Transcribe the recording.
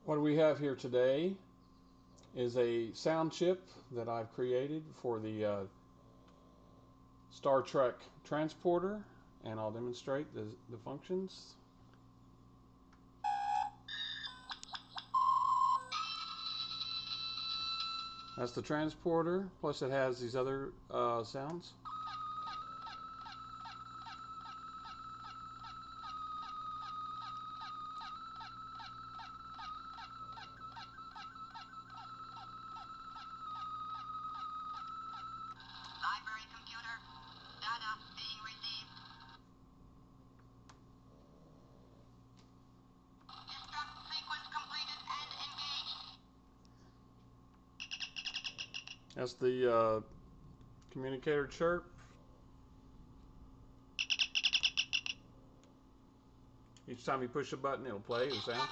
What we have here today is a sound chip that I've created for the StAr TrEk transporter, and I'll demonstrate the functions. That's the transporter, plus it has these other sounds. Library computer. Data being received. Instruct sequence completed and engaged. That's the Communicator chirp. Each time you push a button, it'll play the sound.